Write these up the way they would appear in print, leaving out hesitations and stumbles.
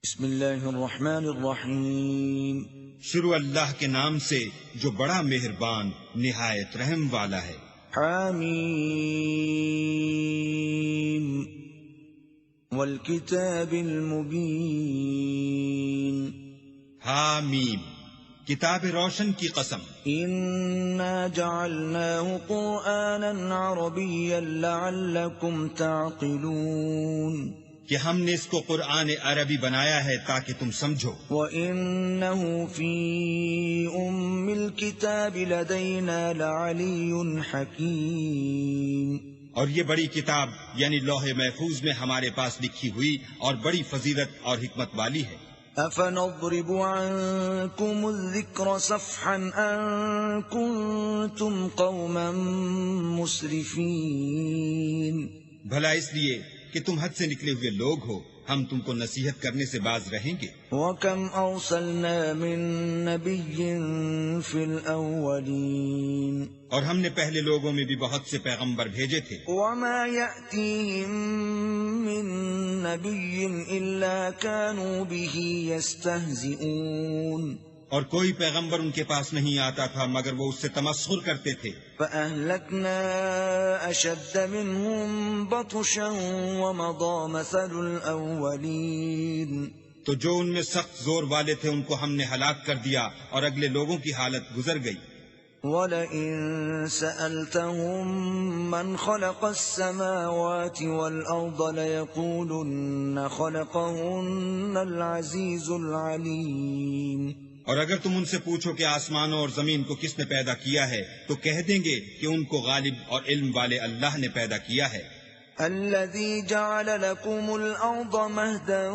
بسم اللہ الرحمن الرحیم۔ شروع اللہ کے نام سے جو بڑا مہربان نہایت رحم والا ہے۔ حامیم والکتاب المبین۔ حامیم، کتاب روشن کی قسم۔ انا جعلناه قرآنا عربیا لعلکم تعقلون۔ کہ ہم نے اس کو قرآن عربی بنایا ہے تاکہ تم سمجھو۔ وَإِنَّهُ فِي أُمِّ الْكِتَابِ لَدَيْنَا لَعَلِيٌّ حَكِيمٌ۔ اور یہ بڑی کتاب یعنی لوح محفوظ میں ہمارے پاس لکھی ہوئی اور بڑی فضیلت اور حکمت والی ہے۔ أَفَنَضْرِبُ عَنكُمُ الذِّكْرَ صَفْحًا أَن كُنتُمْ قَوْمًا مُسْرِفِينَ۔ بھلا اس لیے کہ تم حد سے نکلے ہوئے لوگ ہو، ہم تم کو نصیحت کرنے سے باز رہیں گے۔ وَكَمْ أَرْسَلْنَا مِن نَّبِيٍّ فِي الْأَوَّلِينَ۔ اور ہم نے پہلے لوگوں میں بھی بہت سے پیغمبر بھیجے تھے۔ وَمَا يَأْتِيهِم مِّن نَّبِيٍّ إِلَّا كَانُوا بِهِ يَسْتَهْزِئُونَ۔ اور کوئی پیغمبر ان کے پاس نہیں آتا تھا مگر وہ اس سے تمسخر کرتے تھے۔ فَأَهْلَكْنَا أَشَدَّ مِنْهُمْ بَطْشًا وَمَضَى مَثَلُ الْأَوَّلِينَ۔ تو جو ان میں سخت زور والے تھے ان کو ہم نے ہلاک کر دیا اور اگلے لوگوں کی حالت گزر گئی۔ وَلَئِن سَأَلْتَهُم مَّنْ خَلَقَ السَّمَاوَاتِ وَالْأَرْضَ لَيَقُولُنَّ خَلَقَهُنَّ الْعَزِيزُ الْعَلِيمُ۔ اور اگر تم ان سے پوچھو کہ آسمانوں اور زمین کو کس نے پیدا کیا ہے تو کہہ دیں گے کہ ان کو غالب اور علم والے اللہ نے پیدا کیا ہے۔ الذي جعل لكم الأرض مهدا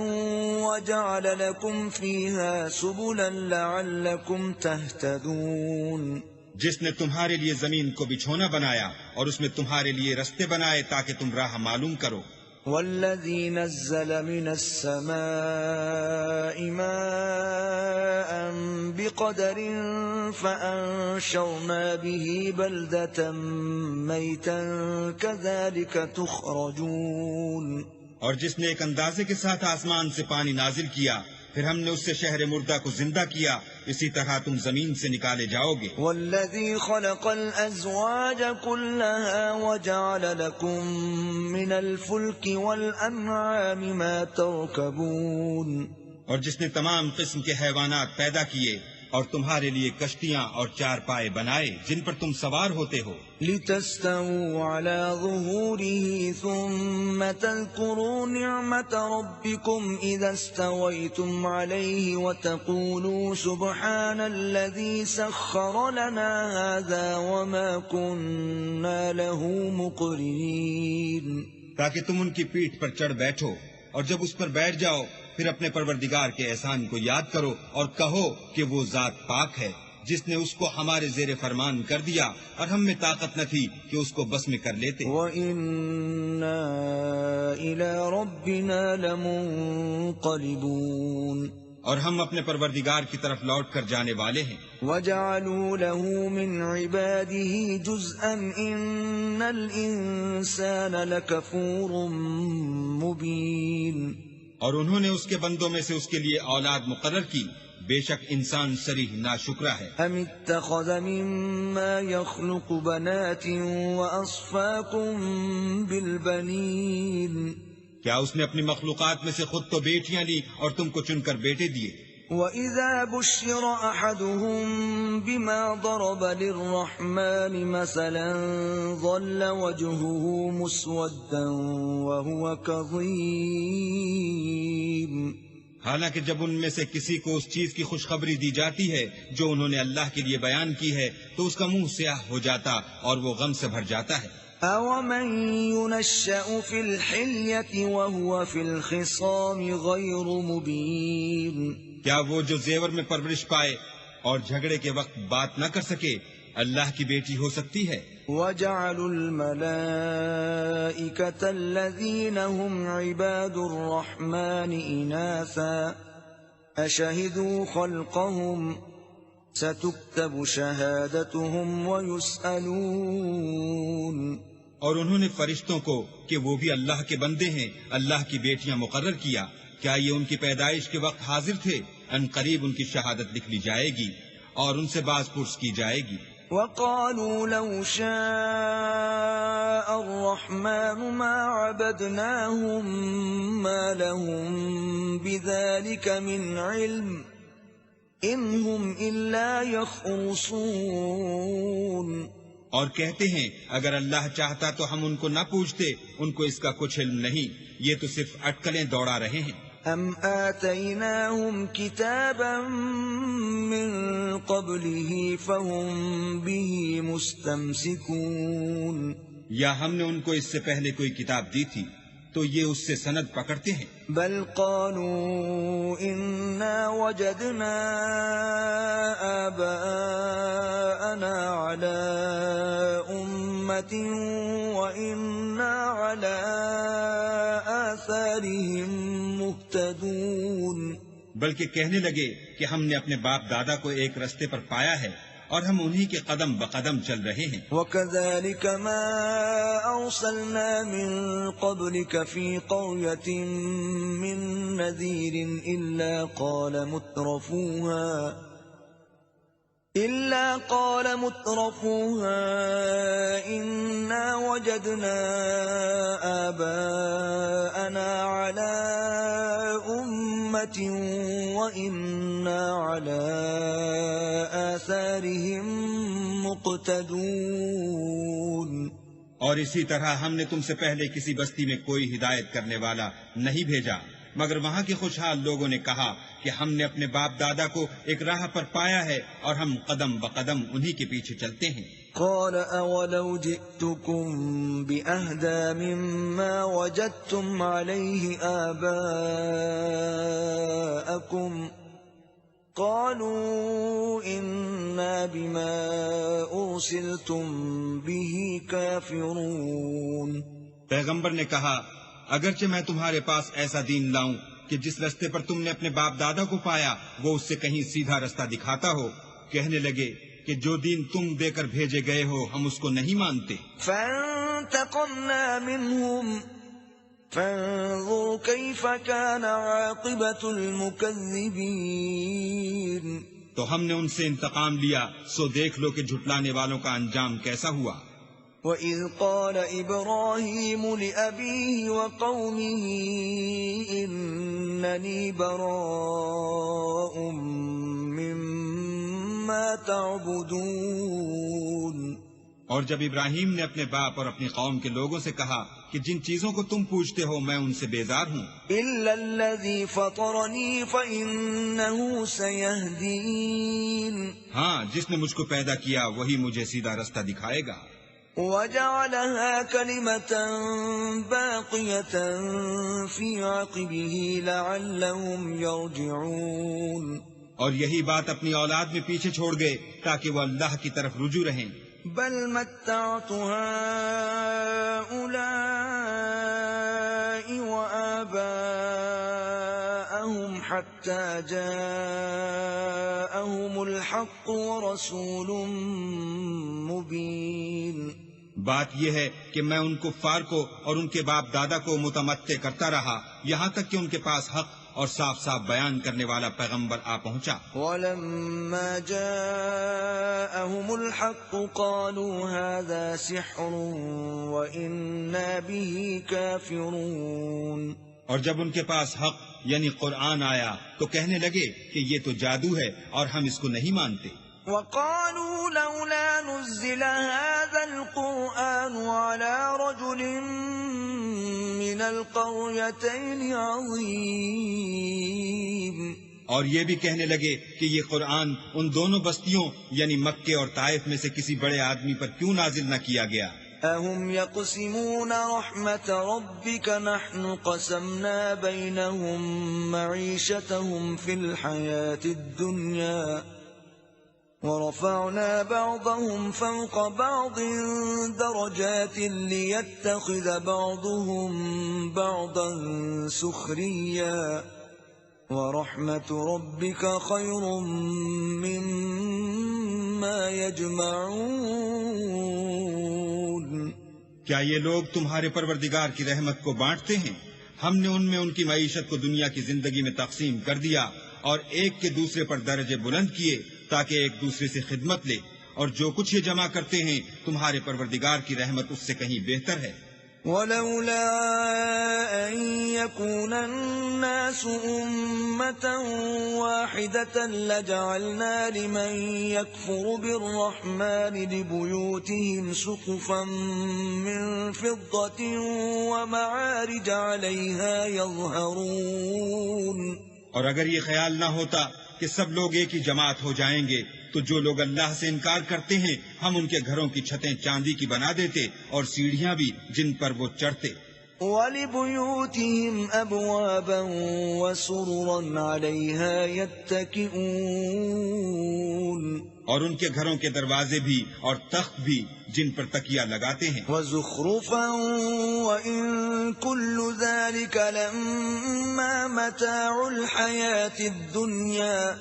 وجعل لكم فيها سبلا لعلكم تهتدون۔ جس نے تمہارے لیے زمین کو بچھونا بنایا اور اس میں تمہارے لیے رستے بنائے تاکہ تم راہ معلوم کرو۔ والذي نزل من السماء ماء بقدر فأنشرنا به بلدة ميتا كذلك تخرجون۔ اور جس نے ایک اندازے کے ساتھ آسمان سے پانی نازل کیا پھر ہم نے اس سے شہر مردہ کو زندہ کیا، اسی طرح تم زمین سے نکالے جاؤ گے۔ والذی خلق الازواج كلها وجعل لكم من الفلك والانعام ما تركبون۔ اور جس نے تمام قسم کے حیوانات پیدا کیے اور تمہارے لیے کشتیاں اور چار پائے بنائے جن پر تم سوار ہوتے ہو۔ لتستووا على ظهوره ثم تذكروا نعمة ربكم إذا استويتم عليه وتقولوا سبحان الذي سخر لنا هذا وما كنا له مقرنين۔ تاکہ تم ان کی پیٹھ پر چڑھ بیٹھو اور جب اس پر بیٹھ جاؤ پھر اپنے پروردگار کے احسان کو یاد کرو اور کہو کہ وہ ذات پاک ہے جس نے اس کو ہمارے زیر فرمان کر دیا اور ہم میں طاقت نہ تھی کہ اس کو بس میں کر لیتے۔ وَإِنَّا إِلَى رَبِّنَا لَمُنقَلِبُونَ۔ اور ہم اپنے پروردگار کی طرف لوٹ کر جانے والے ہیں۔ وَجَعَلُوا لَهُ مِنْ عِبَادِهِ جُزْءًا إِنَّ الْإِنسَانَ لَكَفُورٌ مُبِينٌ۔ اور انہوں نے اس کے بندوں میں سے اس کے لیے اولاد مقرر کی، بے شک انسان صریح ناشکرا ہے۔ ام اتخذ مما يخلق بنات واصفاكم بالبنين۔ کیا اس نے اپنی مخلوقات میں سے خود تو بیٹیاں لی اور تم کو چن کر بیٹے دیے؟ وَإِذَا بُشِّرَ أَحَدُهُم بِمَا ضَرَبَ لِلرَّحْمَنِ مَثَلًا ظَلَّ وَجْهُهُ مُسْوَدًّا وَهُوَ كَظِيمٌ۔ حالانکہ جب ان میں سے کسی کو اس چیز کی خوشخبری دی جاتی ہے جو انہوں نے اللہ کے لیے بیان کی ہے تو اس کا منہ سیاہ ہو جاتا اور وہ غم سے بھر جاتا ہے۔ أَوَمَن يُنَشَّأُ فِي الْحِلْيَةِ وَهُوَ فِي الْخِصَامِ غَيْرُ مُبِينٍ۔ کیا وہ جو زیور میں پرورش پائے اور جھگڑے کے وقت بات نہ کر سکے اللہ کی بیٹی ہو سکتی ہے؟ وَجَعَلُوا الْمَلَائِكَةَ الَّذِينَ هُمْ عِبَادُ الرَّحْمَنِ إِنَاثًا أَشَهِدُوا خَلْقَهُمْ سَتُكْتَبُ شَهَادَتُهُمْ وَيُسْأَلُونَ۔ اور انہوں نے فرشتوں کو کہ وہ بھی اللہ کے بندے ہیں اللہ کی بیٹیاں مقرر کیا، کیا یہ ان کی پیدائش کے وقت حاضر تھے؟ ان قریب ان کی شہادت لکھ لی جائے گی اور ان سے باز پرس کی جائے گی۔ وقالوا لو شاء الرحمن ما عبدناهم ما لهم بذلك من علم إن هم إلا يخرصون۔ اور کہتے ہیں اگر اللہ چاہتا تو ہم ان کو نہ پوچھتے، ان کو اس کا کچھ علم نہیں، یہ تو صرف اٹکلیں دوڑا رہے ہیں۔ ام آتیناہم کتابا من قبلہ فہم بہ مستمسکون، یا ہم نے ان کو اس سے پہلے کوئی کتاب دی تھی تو یہ اس سے سند پکڑتے ہیں۔ بل قالوا انا وجدنا آباءنا على امة وإنا على آثارهم مهتدون، بلکہ کہنے لگے کہ ہم نے اپنے باپ دادا کو ایک رستے پر پایا ہے اور ہم انہی کے قدم بقدم چل رہے ہیں۔ وَكَذَلِكَ مَا أَرْسَلْنَا مِن قَبْلِكَ فِي قَرْيَةٍ مِّن نَّذِيرٍ إِلَّا قَالَ مُتْرَفُوهَا إِنَّا وَجَدْنَا آبَاءَنَا عَلَىٰ أُمَّةٍ وَإِنَّا عَلَىٰ آثَارِهِم مُقْتَدُونَ۔ اور اسی طرح ہم نے تم سے پہلے کسی بستی میں کوئی ہدایت کرنے والا نہیں بھیجا، مگر وہاں کے خوشحال لوگوں نے کہا کہ ہم نے اپنے باپ دادا کو ایک راہ پر پایا ہے اور ہم قدم بقدم انہی کے پیچھے چلتے ہیں۔ قال اولو جئتكم بأهدى مما وجدتم عليه آباءكم قالوا إنا بما أرسلتم به كافرون۔ پیغمبر نے کہا اگرچہ میں تمہارے پاس ایسا دین لاؤں کہ جس رستے پر تم نے اپنے باپ دادا کو پایا وہ اس سے کہیں سیدھا رستہ دکھاتا ہو، کہنے لگے کہ جو دین تم دے کر بھیجے گئے ہو ہم اس کو نہیں مانتے۔ فانتقمنا منهم فانظر كيف كان عاقبة المكذبين۔ تو ہم نے ان سے انتقام لیا، سو دیکھ لو کہ جھٹلانے والوں کا انجام کیسا ہوا۔ وَإِذْ قَالَ إِبْرَاهِيمُ لِأَبِيهِ وَقَوْمِهِ إِنَّنِي بَرَاءٌ مِّمَّا تَعْبُدُونَ۔ اور جب ابراہیم نے اپنے باپ اور اپنی قوم کے لوگوں سے کہا کہ جن چیزوں کو تم پوچھتے ہو میں ان سے بیزار ہوں، إِلَّا الَّذِي فَطَرَنِي فَإِنَّهُ سَيَهْدِينِ، ہاں جس نے مجھ کو پیدا کیا وہی مجھے سیدھا رستہ دکھائے گا۔ وَجَعَلَهَا كَلِمَةً بَاقِيَةً فِي عَقِبِهِ لَعَلَّهُمْ يَرْجِعُونَ۔ اور یہی بات اپنی اولاد میں پیچھے چھوڑ گئے تاکہ وہ اللہ کی طرف رجوع رہیں۔ بل متعت هؤلاء وآباءهم حتى جاءهم الحق ورسول مبين۔ بات یہ ہے کہ میں ان کفار کو اور ان کے باپ دادا کو متمتع کرتا رہا یہاں تک کہ ان کے پاس حق اور صاف صاف بیان کرنے والا پیغمبر آ پہنچا۔ وَلَمَّا جَاءَهُمُ الْحَقُّ قَالُوا هَذَا سِحْرٌ وَإِنَّا بِهِ كَافِرُونَ۔ اور جب ان کے پاس حق یعنی قرآن آیا تو کہنے لگے کہ یہ تو جادو ہے اور ہم اس کو نہیں مانتے۔ وَقَالُوا لَوْلَا نُزِّلَ هَذَا الْقُرْآنُ عَلَى رَجُلٍ مِّنَ الْقَرْيَتَيْنِ عَظِيمٍ۔ اور یہ بھی کہنے لگے کہ یہ قرآن ان دونوں بستیوں یعنی مکے اور طائف میں سے کسی بڑے آدمی پر کیوں نازل نہ کیا گیا۔ أَهُمْ يَقْسِمُونَ رَحْمَةَ رَبِّكَ نَحْنُ قَسَمْنَا بَيْنَهُمْ مَعِيشَتَهُمْ فِي الْحَيَاةِ الدُّنْيَا وَرَفَعْنَا بَعْضَهُمْ فَوْقَ بَعْضٍ دَرَجَاتٍ لِيَتَّخِذَ بَعْضُهُمْ بَعْضًا سُخْرِيًّا وَرَحْمَةُ رَبِّكَ خَيْرٌ مِّمَّا يَجْمَعُونَ۔ کیا یہ لوگ تمہارے پروردگار کی رحمت کو بانٹتے ہیں؟ ہم نے ان میں ان کی معیشت کو دنیا کی زندگی میں تقسیم کر دیا اور ایک کے دوسرے پر درجے بلند کیے تاکہ ایک دوسرے سے خدمت لے، اور جو کچھ یہ جمع کرتے ہیں تمہارے پروردگار کی رحمت اس سے کہیں بہتر ہے۔ ولولا أن يكون الناس أمة واحدة لجعلنا لمن يكفر بالرحمن لبيوتهم سقفا من فضة ومعارج عليها يظهرون۔ اور اگر یہ خیال نہ ہوتا کہ سب لوگ ایک ہی جماعت ہو جائیں گے تو جو لوگ اللہ سے انکار کرتے ہیں ہم ان کے گھروں کی چھتیں چاندی کی بنا دیتے اور سیڑھیاں بھی جن پر وہ چڑھتے۔ وَلِبُيُوتِهِمْ أَبْوَابًا وَسُرُرًا عَلَيْهَا يَتَّكِئُونَ، اور ان کے گھروں کے دروازے بھی اور تخت بھی جن پر تکیہ لگاتے ہیں۔ وَزُخْرُفًا وَإِن كُلُّ ذَلِكَ لَمَّا مَتَاعُ الْحَيَاةِ الدُّنْيَا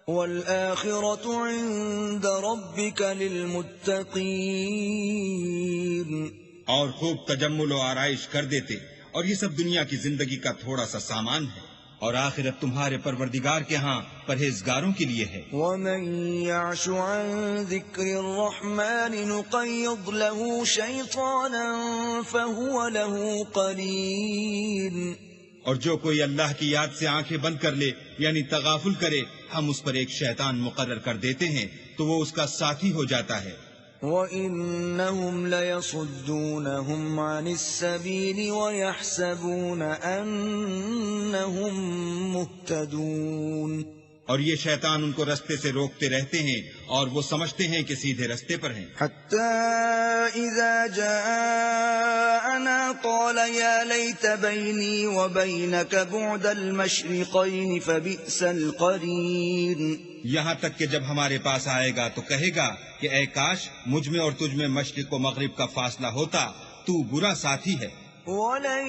وَالْآخِرَةُ عِندَ رَبِّكَ لِلْمُتَّقِينَ۔ اور خوب تجمل و آرائش کر دیتے، اور یہ سب دنیا کی زندگی کا تھوڑا سا سامان ہے، اور آخرت تمہارے پروردگار کے ہاں پرہیزگاروں کے لیے ہے۔ وَمَن يَعْشُ عَن ذِكْرِ الرَّحْمَنِ نُقَيِّضْ لَهُ شَيْطَانًا فَهُوَ لَهُ قَرِينٌ۔ اور جو کوئی اللہ کی یاد سے آنکھیں بند کر لے یعنی تغافل کرے ہم اس پر ایک شیطان مقرر کر دیتے ہیں تو وہ اس کا ساتھی ہو جاتا ہے۔ وَإِنَّهُمْ لَيَصُدُّونَهُمْ عَنِ السَّبِيلِ وَيَحْسَبُونَ أَنَّهُمْ مُهْتَدُونَ۔ اور یہ شیطان ان کو رستے سے روکتے رہتے ہیں اور وہ سمجھتے ہیں کہ سیدھے رستے پر ہیں۔ حَتَّى إِذَا جَاءَنَا قَالَ يَا لَيْتَ بَيْنِي وَبَيْنَكَ بُعْدَ الْمَشْرِقَيْنِ فَبِئْسَ الْقَرِينُ۔ یہاں تک کہ جب ہمارے پاس آئے گا تو کہے گا کہ اے کاش مجھ میں اور تجھ میں مشرق و مغرب کا فاصلہ ہوتا، تو برا ساتھی ہے۔ وَلَن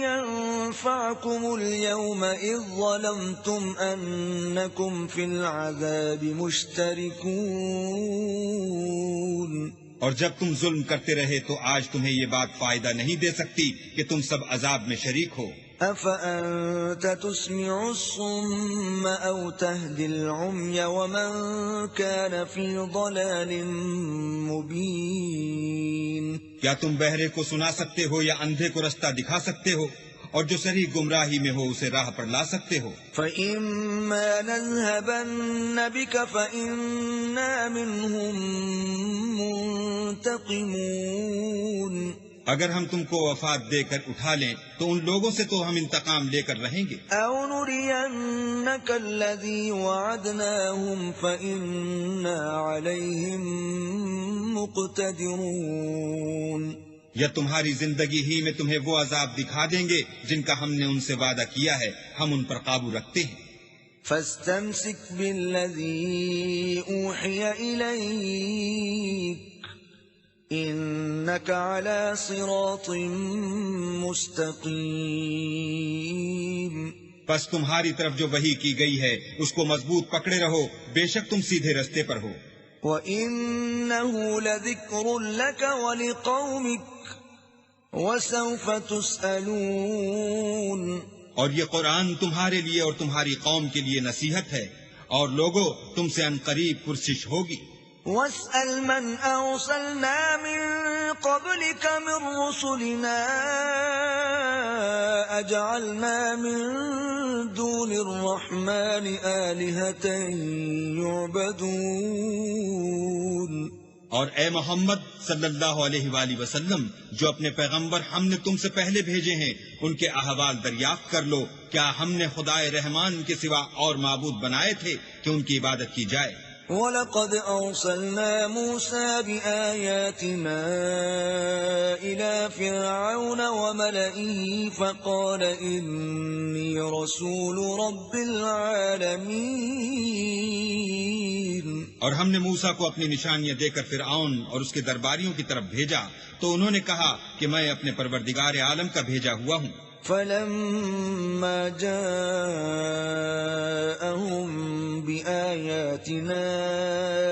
يَنفَعَكُمُ الْيَوْمَ إِذ ظَّلَمْتُمْ أَنَّكُمْ فِي الْعَذَابِ مُشْتَرِكُونَ۔ اور جب تم ظلم کرتے رہے تو آج تمہیں یہ بات فائدہ نہیں دے سکتی کہ تم سب عذاب میں شریک ہو۔ أَفَأَنْتَ تُسْمِعُ الصُّمَّ أَوْ تَهْدِي الْعُمْيَ وَمَنْ كَانَ فِي ضَلَالٍ مُبِينٍ۔ کیا تم بہرے کو سنا سکتے ہو یا اندھے کو رستہ دکھا سکتے ہو، اور جو صریح گمراہی میں ہو اسے راہ پر لا سکتے ہو؟ فَإِمَّا نَذْهَبَنَّ بِكَ فَإِنَّا مِنْهُمْ مُنْتَقِمُونَ۔ اگر ہم تم کو وفات دے کر اٹھا لیں تو ان لوگوں سے تو ہم انتقام لے کر رہیں گے۔ أَوْ نُرِيَنَّكَ الَّذِي وَعَدْنَاهُمْ فَإِنَّا عَلَيْهِمْ مُقْتَدِرُونَ۔ یا تمہاری زندگی ہی میں تمہیں وہ عذاب دکھا دیں گے جن کا ہم نے ان سے وعدہ کیا ہے، ہم ان پر قابو رکھتے ہیں۔ فَاسْتَمْسِكْ بِالَّذِي أُوحِيَ إِلَيْكَ إِنَّكَ عَلَى صِرَاطٍ مُسْتَقِيمٍ۔ پس تمہاری طرف جو وحی کی گئی ہے اس کو مضبوط پکڑے رہو، بے شک تم سیدھے رستے پر ہو۔ وَإِنَّهُ لَذِكْرٌ لَكَ وَلِقَوْمِكَ وَسَوْفَ تُسْأَلُونَ۔ اور یہ قرآن تمہارے لیے اور تمہاری قوم کے لیے نصیحت ہے، اور لوگوں تم سے عنقریب پرسش ہوگی۔ وَاسْأَلْ مَنْ أَرْسَلْنَا مِن قَبْلِكَ مِن رُّسُلِنَا أَجَعَلْنَا مِن دُونِ الرَّحْمَنِ آلِهَةً يُعْبَدُونَ۔ اور اے محمد صلی اللہ علیہ وآلہ وسلم، جو اپنے پیغمبر ہم نے تم سے پہلے بھیجے ہیں ان کے احوال دریافت کر لو، کیا ہم نے خدائے رحمان کے سوا اور معبود بنائے تھے کہ ان کی عبادت کی جائے؟ وَلَقَدْ أَرْسَلْنَا مُوسَى بِآيَاتِنَا إِلَى فِرْعَوْنَ وَمَلَئِهِ فَقَالَ إِنِّي رَسُولُ رَبِّ الْعَالَمِينَ۔ اور ہم نے موسیٰ کو اپنی نشانیاں دے کر فرعون اور اس کے درباریوں کی طرف بھیجا تو انہوں نے کہا کہ میں اپنے پروردگار عالم کا بھیجا ہوا ہوں۔ فَلَمَّا جَاءَهُم بِآيَاتِنَا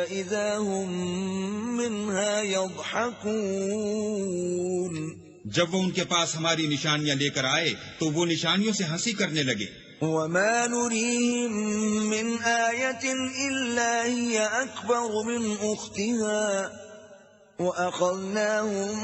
إِذَا هُم مِّنْهَا يَضْحَكُونَ۔ جب وہ ان کے پاس ہماری نشانیاں لے کر آئے تو وہ نشانیوں سے ہنسی کرنے لگے. وَمَا نُرِيهِم مِّنْ آيَةٍ إِلَّا هِيَ أَكْبَرُ مِنْ أُخْتِهَا وَأَخَذْنَاهُمْ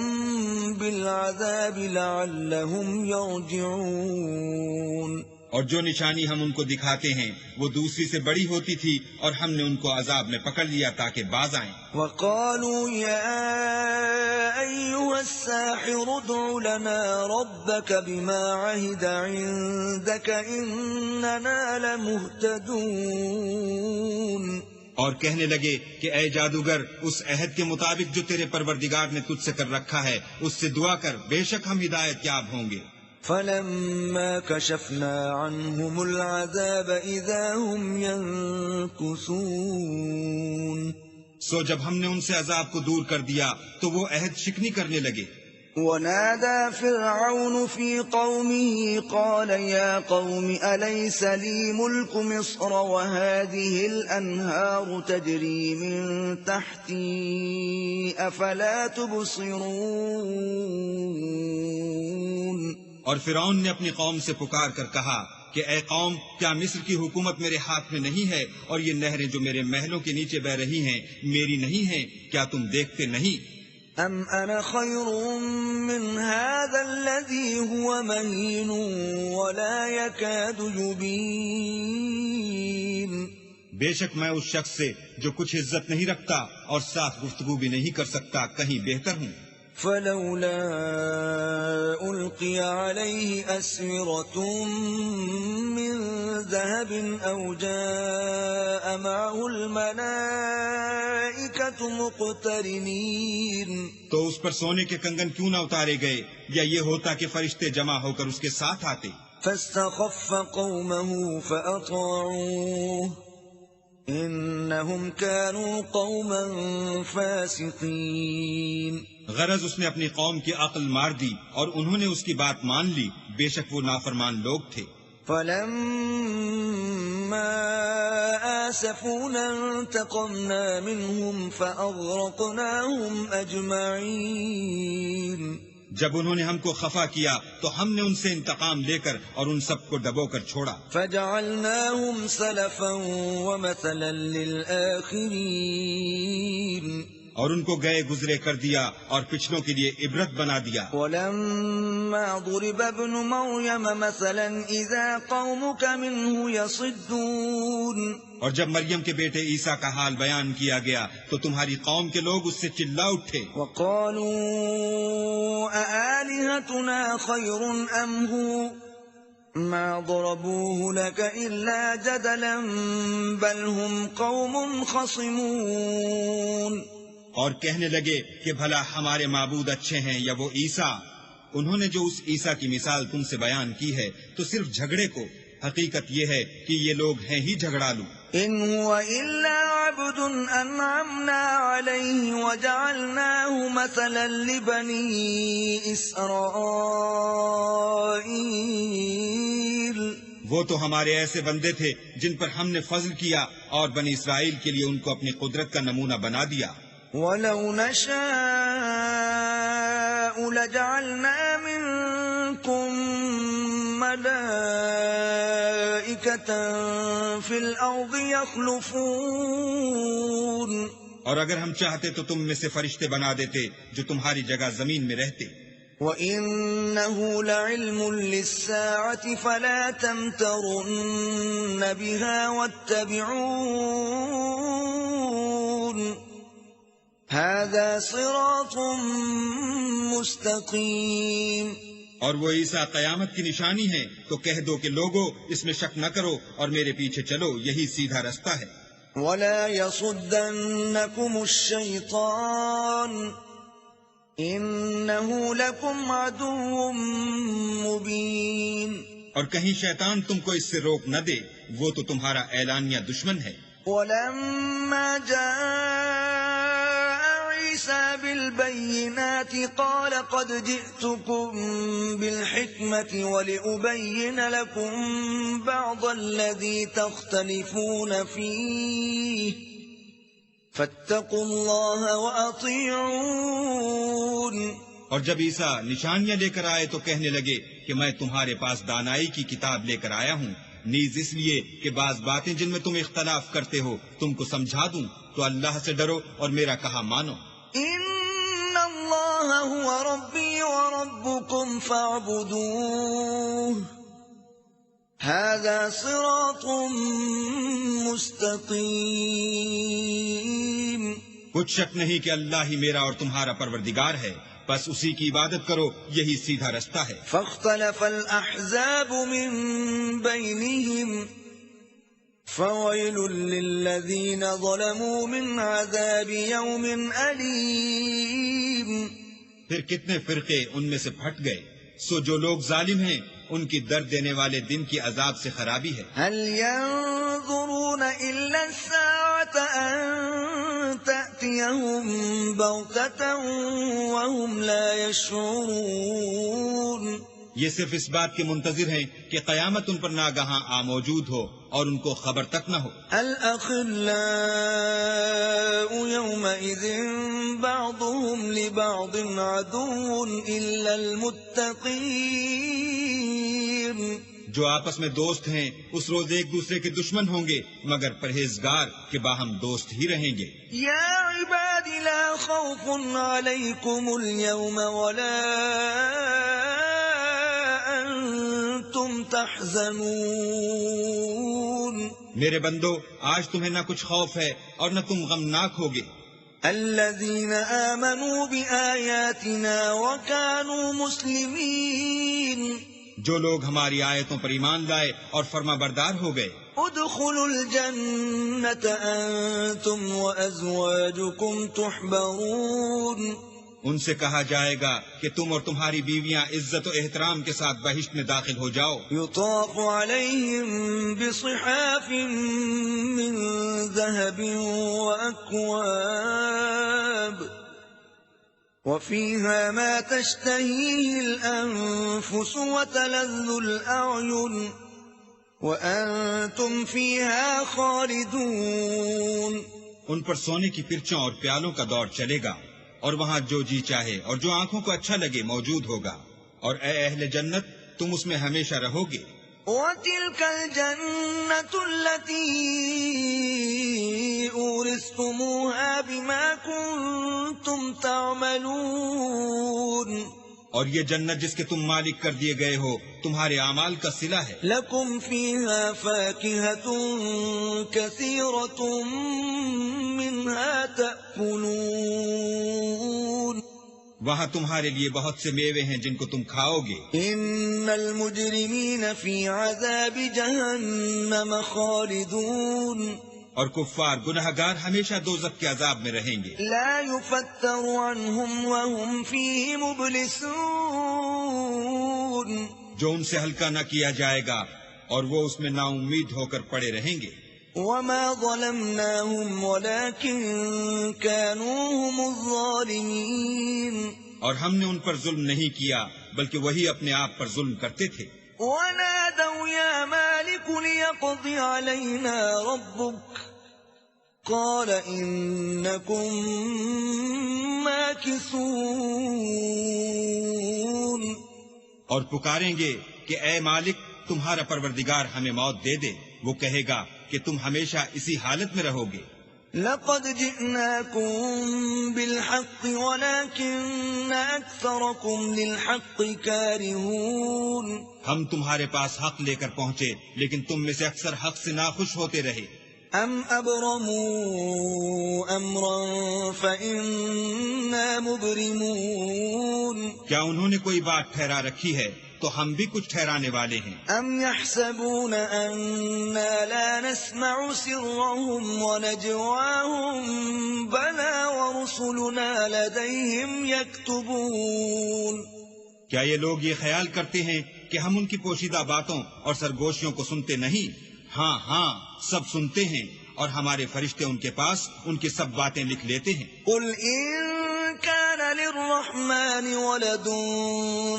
بِالْعَذَابِ لَعَلَّهُمْ يَرْجِعُونَ. اور جو نشانی ہم ان کو دکھاتے ہیں وہ دوسری سے بڑی ہوتی تھی اور ہم نے ان کو عذاب میں پکڑ لیا تاکہ باز آئیں. وَقَالُوا يَا أَيُّهَا السَّاحِرُ ادْعُ لَنَا رَبَّكَ بِمَا عَهِدَ عِندَكَ إِنَّنَا لَمُهْتَدُونَ. اور کہنے لگے کہ اے جادوگر اس عہد کے مطابق جو تیرے پروردگار نے تجھ سے کر رکھا ہے اس سے دعا کر، بے شک ہم ہدایت یاب ہوں گے. فَلَمَّا كَشَفْنَا عَنْهُمُ الْعَذَابَ إِذَا هُمْ يَنْكُثُونَ. سو جب ہم نے ان سے عذاب کو دور کر دیا تو وہ عہد شکنی کرنے لگے. وَنَادَى فِرْعَوْنُ فِي قَوْمِهِ قَالَ يَا قَوْمِ أَلَيْسَ لِي مُلْكُ مِصْرَ وَهَٰذِهِ الْأَنْهَارُ تَجْرِي مِن تَحْتِي أَفَلَا تُبْصِرُونَ. اور فرعون نے اپنی قوم سے پکار کر کہا کہ اے قوم، کیا مصر کی حکومت میرے ہاتھ میں نہیں ہے اور یہ نہریں جو میرے محلوں کے نیچے بہ رہی ہیں میری نہیں ہیں؟ کیا تم دیکھتے نہیں؟ أَمْ أَنَا خَيْرٌ مِّنْ هَٰذَا الَّذِي هُوَ مَهِينٌ وَلَا يَكَادُ يُبِينُ. بے شک میں اس شخص سے جو کچھ عزت نہیں رکھتا اور ساتھ گفتگو بھی نہیں کر سکتا کہیں بہتر ہوں. فَلَوْلَا أُلْقِيَ عَلَيْهِ أَسْوِرَةٌ مِّن ذَهَبٍ أَوْ جَاءَ مَعَهُ الْمَلَائِكَةُ مُقْتَرِنِينَ. تو اس پر سونے کے کنگن کیوں نہ اتارے گئے، یا یہ ہوتا کہ فرشتے جمع ہو کر اس کے ساتھ آتے. فَاسْتَخَفَّ قَوْمَهُ فَأَطَاعُوهُ إِنَّهُمْ كَانُوا قَوْمًا فَاسِقِينَ. غرض اس نے اپنی قوم کی عقل مار دی اور انہوں نے اس کی بات مان لی، بے شک وہ نافرمان لوگ تھے. فَلَمَّا آسَفُونَا انتَقَمْنَا مِنْهُمْ فَأَغْرَقْنَاهُمْ أَجْمَعِينَ. جب انہوں نے ہم کو خفا کیا تو ہم نے ان سے انتقام لے کر اور ان سب کو ڈبو کر چھوڑا. فَجَعَلْنَاهُمْ سَلَفًا وَمَثَلًا لِلْآخِرِينَ. اور ان کو گئے گزرے کر دیا اور پچھلوں کے لیے عبرت بنا دیا. وَلَمَّا ضُرِبَ ابْنُ مَرْيَمَ مَثَلًا إِذَا قَوْمُكَ مِنْهُ يَصِدُّونَ. اور جب مریم کے بیٹے عیسیٰ کا حال بیان کیا گیا تو تمہاری قوم کے لوگ اس سے چلا اٹھے. وَقَالُوا أَآلِهَتُنَا خَيْرٌ أَمْ هُوَ مَا ضَرَبُوهُ لَكَ إِلَّا جَدَلًا بَلْ هُمْ قَوْمٌ خَصِمُونَ. اور کہنے لگے کہ بھلا ہمارے معبود اچھے ہیں یا وہ عیسیٰ؟ انہوں نے جو اس عیسیٰ کی مثال تم سے بیان کی ہے تو صرف جھگڑے کو. حقیقت یہ ہے کہ یہ لوگ ہیں ہی جھگڑالو. إِنْ هُوَ إِلَّا عَبْدٌ أَنْعَمْنَا عَلَيْهِ وَجَعَلْنَاهُ مَثَلًا لِبَنِي إِسْرَائِيلَ. وہ تو ہمارے ایسے بندے تھے جن پر ہم نے فضل کیا اور بنی اسرائیل کے لیے ان کو اپنی قدرت کا نمونہ بنا دیا. وَلَوْ نَشَاءُ لَجَعَلْنَا مِنْكُمْ مَلَائِكَةً فِي الْأَرْضِ يَخْلُفُونَ. اور اگر ہم چاہتے تو تم میں سے فرشتے بنا دیتے جو تمہاری جگہ زمین میں رہتے. وَإِنَّهُ لَعِلْمٌ لِلسَّاعَةِ فَلَا تَمْتَرُنَّ بِهَا وَاتَّبِعُونِ هَذَا صِرَاطٌ مُسْتَقِيمٌ. اور وہ عیسیٰ قیامت کی نشانی ہے تو کہہ دو کہ لوگو اس میں شک نہ کرو اور میرے پیچھے چلو، یہی سیدھا رستہ ہے. وَلَا يَصُدَّنَّكُمُ الشَّيْطَانُ إِنَّهُ لَكُمْ عَدُوٌّ مُبِينٌ. اور کہیں شیطان تم کو اس سے روک نہ دے، وہ تو تمہارا اعلانیہ دشمن ہے. وَلَمَّا جَاءَ عِيسَى بِالْبَيِّنَاتِ قَالَ قَدْ جِئْتُكُمْ بِالْحِكْمَةِ وَلِأُبَيِّنَ لَكُمْ بَعْضَ الَّذِي تَخْتَلِفُونَ فِيهِ فَاتَّقُوا اللَّهَ وَأَطِيعُونِ. اور جب عیسیٰ نشانیاں لے کر آئے تو کہنے لگے کہ میں تمہارے پاس دانائی کی کتاب لے کر آیا ہوں، نیز اس لیے کہ بعض باتیں جن میں تم اختلاف کرتے ہو تم کو سمجھا دوں، تو اللہ سے ڈرو اور میرا کہا مانو۔ ان اللہ هو ربی وربکم فاعبدوه هذا صراط مستقیم۔ کچھ شک نہیں کہ اللہ ہی میرا اور تمہارا پروردگار ہے، بس اسی کی عبادت کرو، یہی سیدھا رستہ ہے۔ فاختلف الاحزاب من بینہم فویل للذین ظلموا من عذاب یوم علیم۔ پھر کتنے فرقے ان میں سے پھٹ گئے، سو جو لوگ ظالم ہیں ان کی درد دینے والے دن کی عذاب سے خرابی ہے۔ هل ينظرون الا الساعة ان تأتيهم بغتة وهم لا يشعرون۔ یہ صرف اس بات کے منتظر ہیں کہ قیامت ان پر ناگہاں آ موجود ہو اور ان کو خبر تک نہ ہو۔ الأخلاء يومئذ بعضهم لبعض عدو إلا المتقين۔ جو آپس میں دوست ہیں اس روز ایک دوسرے کے دشمن ہوں گے مگر پرہیزگار کے باہم دوست ہی رہیں گے۔ یا عباد لا خوف علیکم اليوم ولا انتم تحزنون۔ میرے بندو آج تمہیں نہ کچھ خوف ہے اور نہ تم غمناک ہوگے۔ الذین آمنوا بآیاتنا وکانوا مسلمین۔ جو لوگ ہماری آیتوں پر ایمان لائے اور فرما بردار ہو گئے۔ ادخلوا الجنة انتم وازواجکم تحبرون۔ ان سے کہا جائے گا کہ تم اور تمہاری بیویاں عزت و احترام کے ساتھ بہشت میں داخل ہو جاؤ۔ یطاف علیہم بصحاف من ذهب واکواب وفيها ما تشتهيه الأنفس وتلذ الأعين وأنتم فيها خالدون۔ ان پر سونے کی پرچوں اور پیالوں کا دور چلے گا اور وہاں جو جی چاہے اور جو آنکھوں کو اچھا لگے موجود ہوگا، اور اے اہل جنت تم اس میں ہمیشہ رہو گے۔ وَتِلْكَ الْجَنَّةُ الَّتِي أُورِثْتُمُوهَا بِمَا كُنتُمْ تَعْمَلُونَ۔ اور یہ جنت جس کے تم مالک کر دیے گئے ہو تمہارے اعمال کا صلہ ہے۔ لَكُمْ فِيهَا فَاكِهَةٌ كَثِيرَةٌ مِنْهَا تَأْكُلُونَ۔ وہاں تمہارے لیے بہت سے میوے ہیں جن کو تم کھاؤ گے۔ ان المجرمین فی عذاب جہنم خالدون۔ اور کفار گناہگار ہمیشہ دوزخ کے عذاب میں رہیں گے۔ لا یفتر عنہم وهم فیہ مبلسون۔ جو ان سے ہلکا نہ کیا جائے گا اور وہ اس میں نا امید ہو کر پڑے رہیں گے۔ وما ظلمناهم ولكن كانوا هم الظالمين۔ اور ہم نے ان پر ظلم نہیں کیا بلکہ وہی اپنے آپ پر ظلم کرتے تھے۔ ونادوا يا مالك ليقض علينا ربك قال إنكم ماكثون۔ اور پکاریں گے کہ اے مالک تمہارا پروردگار ہمیں موت دے دے، وہ کہے گا کہ تم ہمیشہ اسی حالت میں رہو گے۔ لقد جئناكم بالحق ولكن أكثركم للحق كارهون۔ ہم تمہارے پاس حق لے کر پہنچے لیکن تم میں سے اکثر حق سے ناخوش ہوتے رہے۔ ام ابرموا امرا فإنا مبرمون۔ کیا انہوں نے کوئی بات ٹھہرا رکھی ہے تو ہم بھی کچھ ٹھہرانے والے ہیں۔ ام يحسبون أنا لا نسمع سرهم ونجواهم بلى ورسلنا لديهم يكتبون۔ کیا یہ لوگ یہ خیال کرتے ہیں کہ ہم ان کی پوشیدہ باتوں اور سرگوشیوں کو سنتے نہیں؟ ہاں ہاں سب سنتے ہیں اور ہمارے فرشتے ان کے پاس ان کی سب باتیں لکھ لیتے ہیں۔ قل ان كان للرحمن ولد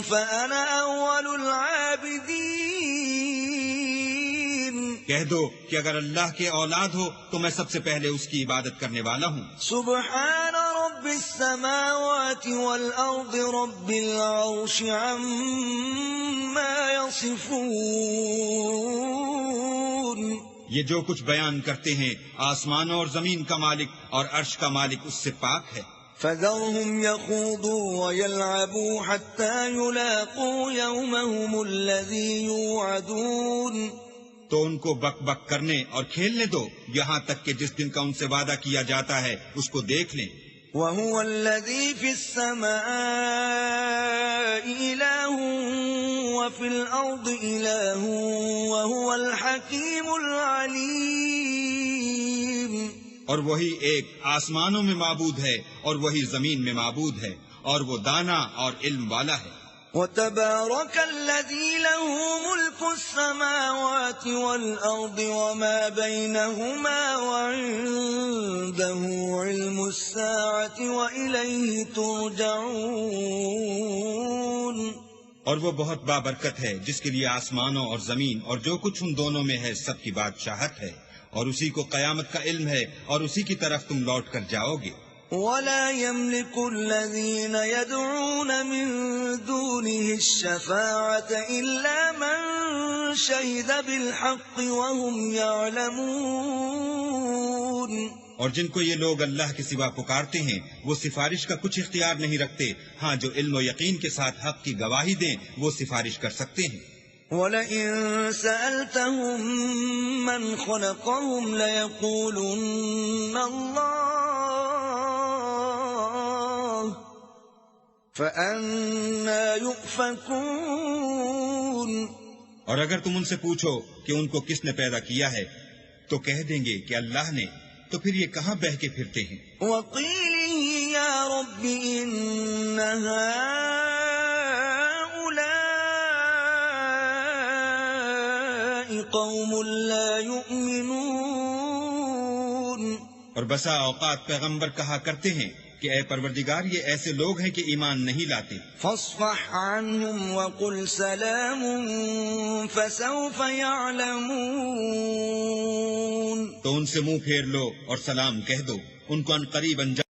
فأنا أول العابدين۔ کہہ دو کہ اگر اللہ کے اولاد ہو تو میں سب سے پہلے اس کی عبادت کرنے والا ہوں۔ سبحان رب السماوات والأرض رب العرش عما يصفون. یہ جو کچھ بیان کرتے ہیں آسمانوں اور زمین کا مالک اور عرش کا مالک اس سے پاک ہے. فذرهم يخوضوا ويلعبوا حتى يلاقوا يومهم الذي يوعدون. تو ان کو بک بک کرنے اور کھیلنے دو یہاں تک کہ جس دن کا ان سے وعدہ کیا جاتا ہے اس کو دیکھ لیں. وهو الذي في السماء إله وفي الأرض إله وهو الحكيم العليم. اور وہی ایک آسمانوں میں معبود ہے اور وہی زمین میں معبود ہے اور وہ دانا اور علم والا ہے. وتبارك الذي له ملك السماوات والأرض وما بينهما وعنده علم الساعة وإليه ترجعون. اور وہ بہت بابرکت ہے جس کے لیے آسمانوں اور زمین اور جو کچھ ان دونوں میں ہے سب کی بادشاہت ہے اور اسی کو قیامت کا علم ہے اور اسی کی طرف تم لوٹ کر جاؤ گے. ولا يملك الذين يدعون من دونه الشفاعة إلا من شهد بالحق وهم يعلمون. اور جن کو یہ لوگ اللہ کے سوا پکارتے ہیں وہ سفارش کا کچھ اختیار نہیں رکھتے، ہاں جو علم و یقین کے ساتھ حق کی گواہی دیں وہ سفارش کر سکتے ہیں. وَلَئِن سَأَلْتَهُم مَّنْ خَلَقَهُمْ لَيَقُولُنَّ اللَّهُ فَأَنَّىٰ يُؤْفَكُونَ. اور اگر تم ان سے پوچھو کہ ان کو کس نے پیدا کیا ہے تو کہہ دیں گے کہ اللہ نے، تو پھر یہ کہاں بہہ کے پھرتے ہیں. وَقِيلِهِ يَا رَبِّ إِنَّ هَٰؤُلَاءِ قَوْمٌ لَّا يُؤْمِنُونَ. اور بسا اوقات پیغمبر کہا کرتے ہیں کہ اے پروردگار یہ ایسے لوگ ہیں کہ ایمان نہیں لاتے. فاصفح عنهم وقل سلام فسوف يعلمون. تو ان سے منہ پھیر لو اور سلام کہہ دو، ان کو ان قریب انجام